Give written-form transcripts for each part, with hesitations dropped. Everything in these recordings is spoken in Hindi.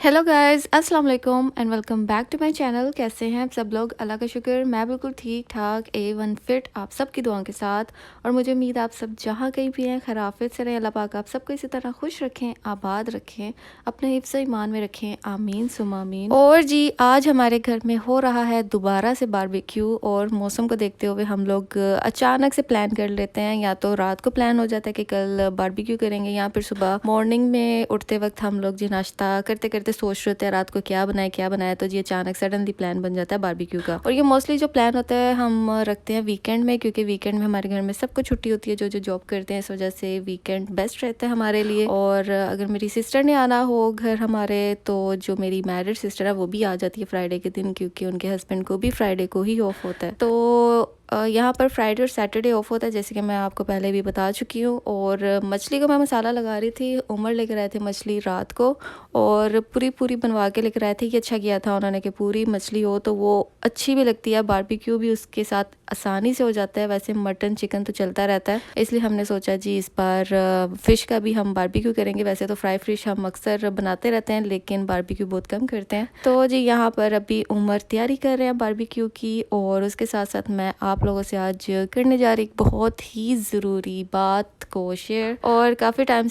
हेलो गाइस, अस्सलाम वालेकुम and welcome back to my channel. कैसे हैं आप सब लोग? अल्लाह का शुक्र, मैं बिल्कुल ठीक ठाक A1 फिट आप सब की दुआओं के साथ। और मुझे उम्मीद आप सब जहाँ कहीं भी हैं खैराफियत से रहें। अल्लाह पाक आप सबको इसी तरह खुश रखें, आबाद रखें, अपने हिफ्ज़ ईमान में रखें, आमीन सुम्मा आमीन। और जी आज हमारे घर में हो रहा है दोबारा से बारबेक्यू। और मौसम को देखते हुए हम लोग अचानक से प्लान कर लेते हैं, या तो रात को प्लान हो जाता है कि कल बारबेक्यू करेंगे, या फिर सुबह मॉर्निंग में उठते वक्त हम लोग जी नाश्ता करते करते सोच रहे होते हैं रात को क्या बनाए, तो ये अचानक सडनली प्लान बन जाता है बारबेक्यू का। और ये मोस्टली जो प्लान होता है हम रखते हैं वीकेंड में, क्योंकि वीकेंड में हमारे घर में सबको छुट्टी होती है जो जो जॉब करते हैं। इस वजह से वीकेंड बेस्ट रहता है हमारे लिए। और अगर मेरी सिस्टर ने आना हो घर हमारे, तो जो मेरी मैरिड सिस्टर है वो भी आ जाती है फ्राइडे के दिन, क्योंकि उनके हस्बैंड को भी फ्राइडे को ही ऑफ होता है। तो यहाँ पर फ्राइडे और सैटरडे ऑफ होता है, जैसे कि मैं आपको पहले भी बता चुकी हूँ। और मछली को मैं मसाला लगा रही थी, उमर लेकर आए थे मछली रात को, और पूरी पूरी बनवा के लेकर आए थे। ये अच्छा किया था उन्होंने कि पूरी मछली हो तो वो अच्छी भी लगती है, बारबेक्यू भी उसके साथ आसानी से हो जाता है। वैसे मटन चिकन तो चलता रहता है, इसलिए हमने सोचा जी इस बार फ़िश का भी हम बारबेक्यू करेंगे। वैसे तो फ्राई फिश हम अक्सर बनाते रहते हैं, लेकिन बारबेक्यू बहुत कम करते हैं। तो जी यहाँ पर अभी उमर तैयारी कर रहे हैं बारबेक्यू की, और उसके साथ साथ मैं आप लोगों से आज करने जा रही एक बहुत ही ज़रूरी बात को शेयर। और काफ़ी टाइम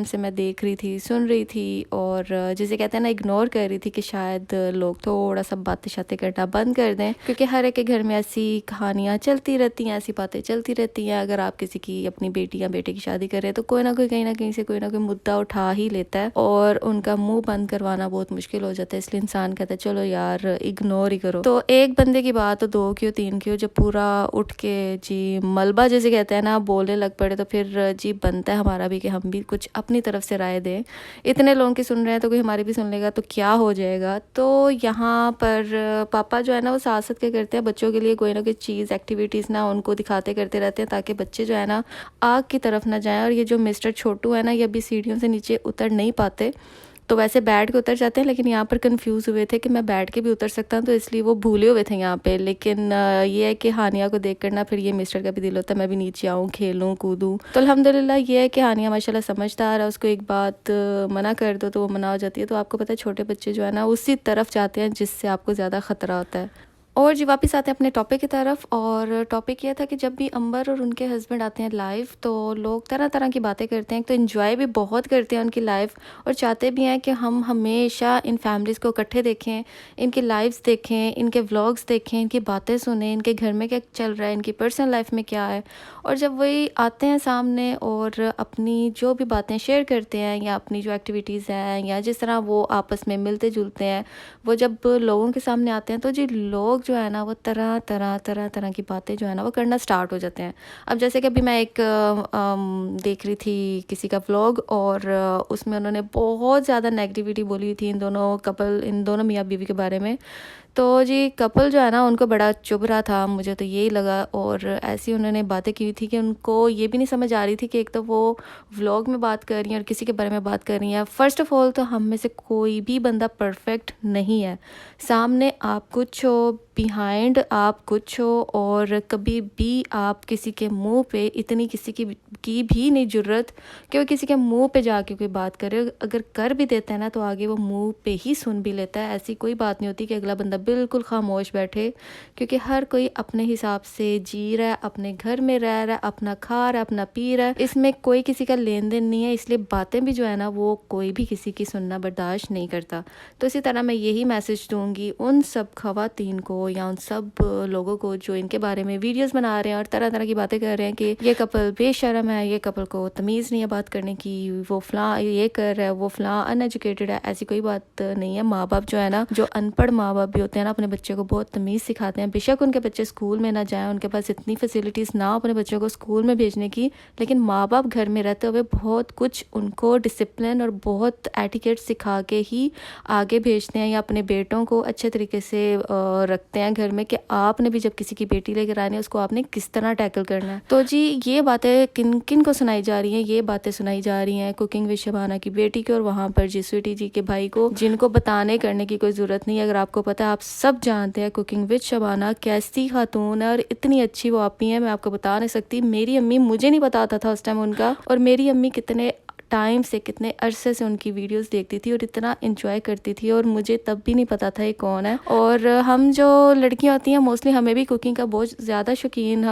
से मैं देख रही थी, सुन रही थी, और जिसे कहते हैं ना इग्नोर कर रही थी कि शायद लोग थोड़ा सा बातें शातें करना बंद कर दें, क्योंकि हर एक के घर में ऐसी कहानियाँ चलती रहती हैं, ऐसी बातें चलती रहती हैं। अगर आप किसी की अपनी बेटी या बेटे की शादी कर रहे हैं तो कोई ना कोई कहीं ना कहीं से कोई ना कोई मुद्दा उठा ही लेता है, और उनका मुंह बंद करवाना बहुत मुश्किल हो जाता है। इसलिए इंसान कहता है चलो यार इग्नोर ही करो। तो एक बंदे की बात तो दो की हो, तीन की हो, जब पूरा उठ के जी मलबा जैसे कहते हैं ना बोलने लग पड़े, तो फिर जी बनता है हमारा भी कि हम भी कुछ अपनी तरफ से राय दें। इतने लोगों की सुन रहे हैं तो कोई हमारी भी सुन लेगा तो क्या हो जाएगा। तो यहाँ पर पापा जो है ना वो साथ साथ क्या करते हैं, बच्चों के लिए कोई ना कोई चीज़ एक्टिविटीज़ ना उनको दिखाते करते रहते हैं, ताकि बच्चे जो है ना आग की तरफ ना जाएं। और ये जो मिस्टर छोटू है ना, ये अभी सीढ़ियों से नीचे उतर नहीं पाते, तो वैसे बैठ के उतर जाते हैं, लेकिन यहाँ पर कंफ्यूज हुए थे कि मैं बैठ के भी उतर सकता हूँ, तो इसलिए वो भूले हुए थे यहाँ पे। लेकिन ये है कि हानिया को देख कर ना फिर ये मिस्टर का भी दिल होता है मैं भी नीचे आऊँ, खेलूँ, कूदूँ। तो अल्हम्दुलिल्लाह ये है कि हानिया माशाल्लाह समझदार है, उसको एक बात मना कर दो तो वो मना हो जाती है। तो आपको पता है छोटे बच्चे जो है ना उसी तरफ जाते हैं जिससे आपको ज़्यादा ख़तरा होता है। और जी वापस आते हैं अपने टॉपिक की तरफ। और टॉपिक ये था कि जब भी अंबर और उनके हस्बैंड आते हैं लाइव, तो लोग तरह तरह की बातें करते हैं, तो इन्जॉय भी बहुत करते हैं उनकी लाइफ, और चाहते भी हैं कि हम हमेशा इन फैमिलीज़ को इकट्ठे देखें, इनकी लाइव्स देखें, इनके व्लॉग्स देखें, इनकी बातें सुनें, इनके घर में क्या चल रहा है, इनकी पर्सनल लाइफ में क्या है। और जब वही आते हैं सामने और अपनी जो भी बातें शेयर करते हैं, या अपनी जो एक्टिविटीज़ हैं, या जिस तरह वो आपस में मिलते जुलते हैं, वो जब लोगों के सामने आते हैं तो जी लोग जो है ना वो तरह तरह की बातें जो है ना वो करना स्टार्ट हो जाते हैं। अब जैसे कि अभी मैं एक देख रही थी किसी का व्लॉग, और उसमें उन्होंने बहुत ज़्यादा नेगेटिविटी बोली थी इन दोनों मियाँ बीवी के बारे में। तो जी कपल जो है ना उनको बड़ा चुभ रहा था, मुझे तो यही लगा। और ऐसी उन्होंने बातें की थी कि उनको ये भी नहीं समझ आ रही थी कि एक तो वो व्लॉग में बात कर रही हैं और किसी के बारे में बात कर रही हैं। फ़र्स्ट ऑफ़ ऑल तो हम में से कोई भी बंदा परफेक्ट नहीं है। सामने आप कुछ हो, बिहाइंड आप कुछ हो, और कभी भी आप किसी के मुंह पे इतनी किसी की भी नहीं ज़रूरत कि वो किसी के मुंह पे जाके कोई बात करे। अगर कर भी देता है ना तो आगे वो मुंह पे ही सुन भी लेता है। ऐसी कोई बात नहीं होती कि अगला बंदा बिल्कुल खामोश बैठे, क्योंकि हर कोई अपने हिसाब से जी रहा है, अपने घर में रह रहा है, अपना खा रहा है, अपना पी रहा है, इसमें कोई किसी का लेन देन नहीं है। इसलिए बातें भी जो है ना वो कोई भी किसी की सुनना बर्दाश्त नहीं करता। तो इसी तरह मैं यही मैसेज दूंगी उन सब खवातीन को, या उन सब लोगों को जो इनके बारे में वीडियोस बना रहे हैं और तरह तरह की बातें कर रहे हैं कि ये कपल बेशर्म है, ये कपल को तमीज़ नहीं है बात करने की, वो फलां ये कर रहा है, वो फलां अनएजुकेटेड है। ऐसी कोई बात नहीं है। माँ बाप जो है ना, जो अनपढ़ माँ बाप भी होते हैं ना, अपने बच्चे को बहुत तमीज़ सिखाते हैं। बेशक उनके बच्चे स्कूल में ना जाएँ, उनके पास इतनी फैसिलिटीज़ ना हो अपने बच्चों को स्कूल में भेजने की, लेकिन माँ बाप घर में रहते हुए बहुत कुछ उनको डिसिप्लिन और बहुत एटिकेट सिखा के ही आगे भेजते हैं, या अपने बेटों को अच्छे तरीके से रखते हैं घर में कि आपने भी जब किसी की बेटी लेकर आनी है उसको आपने किस तरह टैकल करना है। तो जी ये बातें किन किन को सुनाई जा रही हैं? ये बातें सुनाई जा रही हैं कुकिंग विद शबाना की बेटी को, और वहाँ पर जी स्वीटी जी के भाई को, जिनको बताने करने की कोई ज़रूरत नहीं है। अगर आपको पता है, आप सब जानते हैं कुकिंग विद शबाना कैसी खातून है, और इतनी अच्छी वो आपी है, मैं आपको बता नहीं सकती। मेरी अम्मी, मुझे नहीं बताता था उस टाइम उनका, और मेरी अम्मी कितने टाइम से, कितने अरसे से उनकी वीडियोस देखती थी और इतना एंजॉय करती थी, और मुझे तब भी नहीं पता था ये कौन है। और हम जो लड़कियां होती हैं मोस्टली, हमें भी कुकिंग का बहुत ज़्यादा शौकीन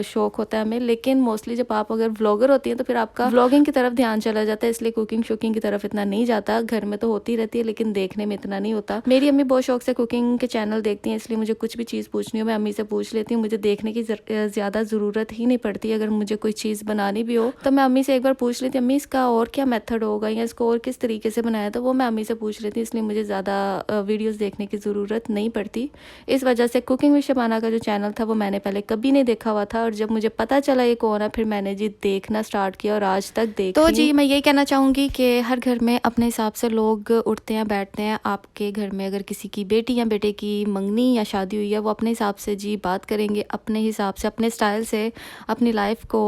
शौक होता है हमें, लेकिन मोस्टली जब आप अगर व्लॉगर होती हैं तो फिर आपका व्लॉगिंग की तरफ ध्यान चला जाता है, इसलिए कुकिंग शुकिंग की तरफ इतना नहीं जाता। घर में तो होती रहती है लेकिन देखने में इतना नहीं होता। मेरी अम्मी बहुत शौक से कुकिंग के चैनल देखती हैं, इसलिए मुझे कुछ भी चीज़ पूछनी हो मैं अम्मी से पूछ लेती हूँ। मुझे देखने की ज़्यादा ज़रूरत ही नहीं पड़ती। अगर मुझे कोई चीज़ बनानी भी हो तो मैं अम्मी से एक बार पूछ लेती हूँ, अम्मी इसका और क्या मेथड होगा या इसको और किस तरीके से बनाया, तो वो मैं अम्मी से पूछ लेती हूँ। इसलिए मुझे ज़्यादा वीडियोस देखने की ज़रूरत नहीं पड़ती। इस वजह से कुकिंग विद शबाना का जो चैनल था वो मैंने पहले कभी नहीं देखा हुआ था, और जब मुझे पता चला ये कौन है फिर मैंने जी देखना स्टार्ट किया और आज तक देख। तो जी मैं ये कहना चाहूँगी कि हर घर में अपने हिसाब से लोग उठते हैं बैठते हैं। आपके घर में अगर किसी की बेटी या बेटे की मंगनी या शादी हुई है, वो अपने हिसाब से जी बात करेंगे, अपने हिसाब से अपने स्टाइल से अपनी लाइफ को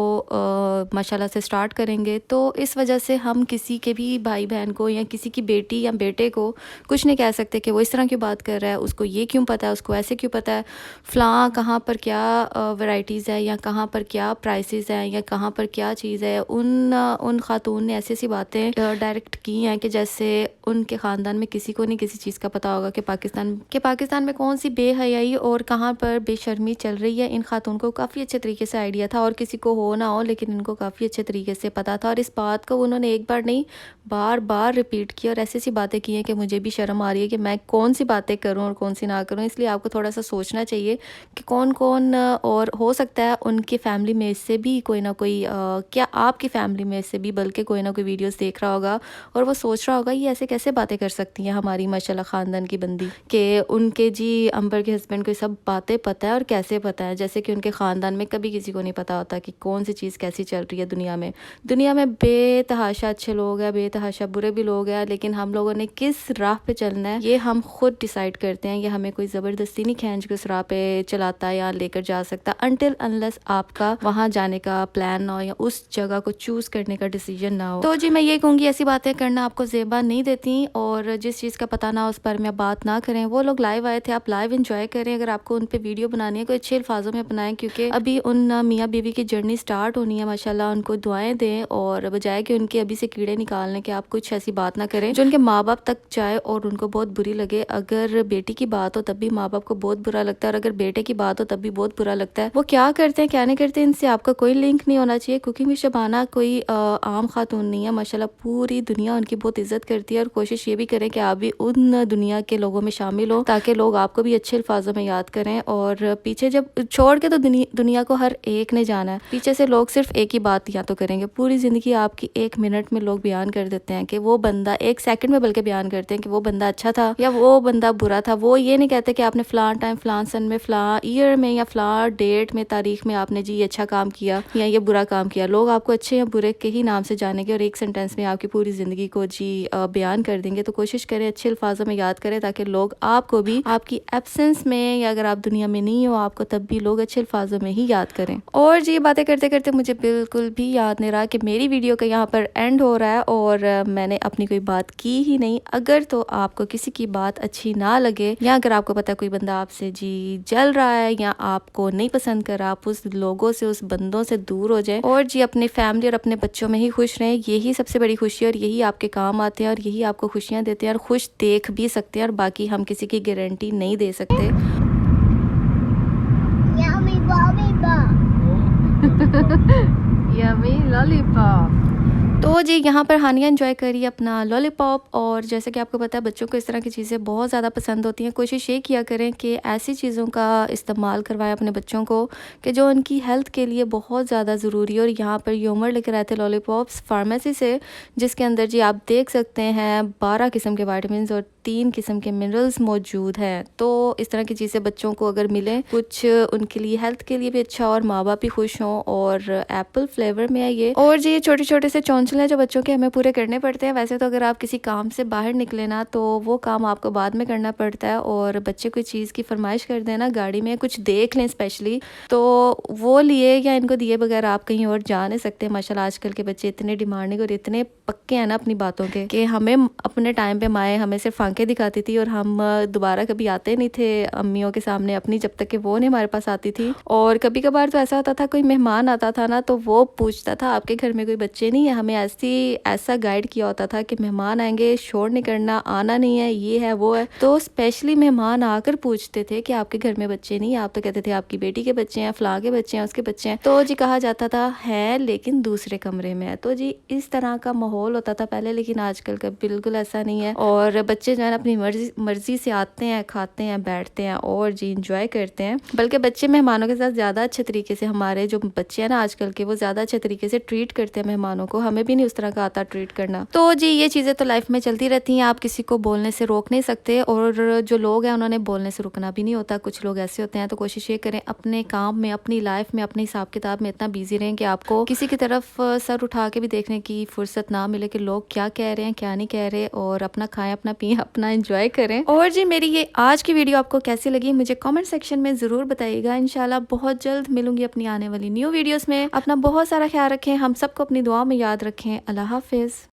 माशाल्लाह से स्टार्ट करेंगे। तो इस वजह से हम किसी के भी भाई बहन को या किसी की बेटी या बेटे को कुछ नहीं कह सकते कि वो इस तरह क्यों बात कर रहा है, उसको ये क्यों पता है, उसको ऐसे क्यों पता है, फ़लाँ कहाँ पर क्या वैरायटीज़ है या कहाँ पर क्या प्राइसेस हैं या कहाँ पर क्या चीज़ है। उन खातून ने ऐसी ऐसी बातें डायरेक्ट की हैं कि जैसे उनके ख़ानदान में किसी को नहीं किसी चीज़ का पता होगा कि पाकिस्तान में कौन सी बेहयाई और कहाँ पर बेशर्मी चल रही है। इन खातून को काफ़ी अच्छे तरीके से आइडिया था, और किसी को हो ना हो लेकिन इनको काफ़ी अच्छे तरीके से पता था, और इस बात को उन्होंने एक बार नहीं बार बार रिपीट किया, और ऐसी ऐसी बातें की हैं कि मुझे भी शर्म आ रही है कि मैं कौन सी बातें करूं और कौन सी ना करूं। इसलिए आपको थोड़ा सा सोचना चाहिए कि कौन कौन और हो सकता है उनकी फैमिली में से भी कोई ना कोई क्या आपकी फैमिली में से भी बल्कि कोई ना कोई वीडियोस देख रहा होगा और वो सोच रहा होगा ये ऐसे कैसे बातें कर सकती हैं हमारी माशाल्लाह ख़ानदान की बंदी, कि उनके जी अंबर के हस्बैंड को सब बातें पता है और कैसे पता है, जैसे कि उनके ख़ानदान में कभी किसी को नहीं पता होता कि कौन सी चीज़ कैसी चल रही है दुनिया में बेतहाशा अच्छे लोग हैं, बेतहाशा बुरे भी लोग हैं, लेकिन हम लोगों ने किस राह पे चलना है ये हम खुद डिसाइड करते हैं। ये हमें कोई ज़बरदस्ती नहीं खींच के उस राह पे चलाता या लेकर जा सकता, अनटिल अनलेस आपका वहाँ जाने का प्लान ना हो या उस जगह को चूज़ करने का डिसीजन ना हो। तो जी मैं ये कहूँगी ऐसी बातें करना आपको ज़ेबा नहीं देती, और जिस चीज़ का पता ना उस पर में बात ना करें। वो लोग लाइव आए थे, आप लाइव इंजॉय करें। अगर आपको उन पर वीडियो बनानी है कोई अच्छे अल्फाजों में बनाएं, क्योंकि अभी उन मियाँ बीवी की जर्नी स्टार्ट होनी है माशाल्लाह। उनको दुआएं दें, और बजाय कि उनके अभी से कीड़े निकालने के आप कुछ ऐसी बात ना करें जो उनके माँ बाप तक जाए और उनको बहुत बुरी लगे। अगर बेटी की बात हो तब भी माँ बाप को बहुत बुरा लगता है, और अगर बेटे की बात हो तब भी बहुत बुरा लगता है। वो क्या करते हैं क्या नहीं करते इनसे आपका कोई लिंक नहीं होना चाहिए। कुकिंग विद शबाना कोई आम खातून नहीं है माशाल्लाह, पूरी दुनिया उनकी बहुत इज्जत करती है, और कोशिश ये भी करें कि आप भी उन दुनिया के लोगों में शामिल हो ताकि लोग आपको भी अच्छे अल्फाजों में याद करें। और पीछे जब छोड़ के तो दुनिया को हर एक ने जाना है, पीछे से लोग सिर्फ एक ही बात या तो करेंगे। पूरी ज़िंदगी आपकी 1 मिनट में लोग बयान कर देते हैं कि वो बंदा, 1 सेकंड में बल्कि बयान करते हैं कि वो बंदा अच्छा था या वो बंदा बुरा था। वो ये नहीं कहते कि आपने फ़लाँ टाइम फ़लाँ सन में फ़लाँ ईयर में या फ़लाँ डेट में तारीख में आपने जी ये अच्छा काम किया या ये बुरा काम किया। लोग आपको अच्छे या बुरे के ही नाम से जानेंगे और एक सेंटेंस में आपकी पूरी ज़िंदगी को जी बयान कर देंगे। तो कोशिश करें अच्छे अल्फाजों में याद करें ताकि लोग आपको भी आपकी एब्सेंस में या अगर आप दुनिया में नहीं हो आपको तब भी लोग अच्छे अल्फाजों में ही याद करें। और जी बातें करते करते मुझे बिल्कुल भी याद नहीं रहा कि मेरी वीडियो का यहाँ पर एंड हो रहा है और मैंने अपनी कोई बात की ही नहीं। अगर तो आपको किसी की बात अच्छी ना लगे या अगर आपको पता है कोई बंदा आपसे जी जल रहा है या आपको नहीं पसंद कर, आप उस लोगों से उस बंदों से दूर हो जाए और जी अपनी फैमिली और अपने बच्चों में ही खुश रहें। यही सबसे बड़ी खुशी है और यही आपके काम आते हैं और यही आपको खुशियाँ देते हैं और खुश देख भी सकते हैं, और बाकी हम किसी की गारंटी नहीं दे सकते। Yummy lollipop. तो जी यहाँ पर हानिया एंजॉय करिए अपना लॉलीपॉप, और जैसे कि आपको पता है बच्चों को इस तरह की चीज़ें बहुत ज़्यादा पसंद होती हैं। कोशिश ये किया करें कि ऐसी चीज़ों का इस्तेमाल करवाएं अपने बच्चों को कि जो उनकी हेल्थ के लिए बहुत ज़्यादा ज़रूरी है। और यहाँ पर यूमर लेकर आए थे लॉलीपॉप्स फार्मेसी से, जिसके अंदर जी आप देख सकते हैं 12 किस्म के वाइटामिन और 3 किस्म के मिनरल्स मौजूद हैं। तो इस तरह की चीज़ें बच्चों को अगर मिले कुछ उनके लिए हेल्थ के लिए भी अच्छा और माँ बाप भी खुश हों। और एप्पल फ्लेवर में है ये, और जी ये छोटे छोटे से चौंचले जो बच्चों के हमें पूरे करने पड़ते हैं। वैसे तो अगर आप किसी काम से बाहर निकले ना तो वो काम आपको बाद में करना पड़ता है, और बच्चे कोई चीज़ की फरमाइश कर देना गाड़ी में कुछ देख लें स्पेशली, तो वो लिए या इनको दिए बगैर आप कहीं और जा नहीं सकते। माशाल्लाह आजकल के बच्चे इतने डिमांडिंग और इतने पक्के हैं ना अपनी बातों के कि हमें अपने टाइम पे माएँ हमें सिर्फ आंखें दिखाती थी और हम दोबारा कभी आते नहीं थे अम्मियों के सामने अपनी, जब तक कि वो नहीं हमारे पास आती थी। और कभी कभार तो ऐसा होता था कोई मेहमान आता था ना तो वो पूछता था आपके घर में कोई बच्चे नहीं है, हमें ऐसा गाइड किया होता था कि मेहमान आएंगे, शोर नहीं करना, आना नहीं है, ये है वो है। तो स्पेशली मेहमान आकर पूछते थे कि आपके घर में बच्चे नहीं, आप तो कहते थे आपकी बेटी के बच्चे हैं, फलां के बच्चे हैं, उसके बच्चे हैं। तो जी कहा जाता था है लेकिन दूसरे कमरे में है। तो जी इस तरह का माहौल होता था पहले, लेकिन आजकल का बिल्कुल ऐसा नहीं है। और बच्चे जो है अपनी मर्जी से आते हैं, खाते हैं, बैठते हैं और जी इंजॉय करते हैं। बल्कि बच्चे मेहमानों के साथ ज़्यादा अच्छे तरीके से, हमारे जो बच्चे हैं ना आजकल के, वो ज़्यादा अच्छे तरीके से ट्रीट करते हैं मेहमानों को। हमें भी नहीं उस तरह का आता ट्रीट करना। तो जी ये चीज़ें तो लाइफ में चलती रहती हैं, आप किसी को बोलने से रोक नहीं सकते, और जो लोग हैं उन्होंने बोलने से रुकना भी नहीं होता। कुछ लोग ऐसे होते हैं, तो कोशिश ये करें अपने काम में, अपनी लाइफ में, अपने हिसाब किताब में इतना बिजी रहें कि आपको किसी की तरफ सर उठा के भी देखने की फुर्सत ना मिले कि लोग क्या कह रहे हैं, क्या नहीं कह रहे। और अपना खाएं, अपना पिए, अपना एंजॉय करें। और जी मेरी ये आज की वीडियो आपको कैसी लगी मुझे कमेंट सेक्शन में ज़रूर बताइएगा। इंशाल्लाह बहुत जल्द मिलूंगी अपनी आने वाली न्यू वीडियोस में। अपना बहुत सारा ख्याल रखें, हम सबको अपनी दुआ में याद रखें। अल्लाह हाफिज़।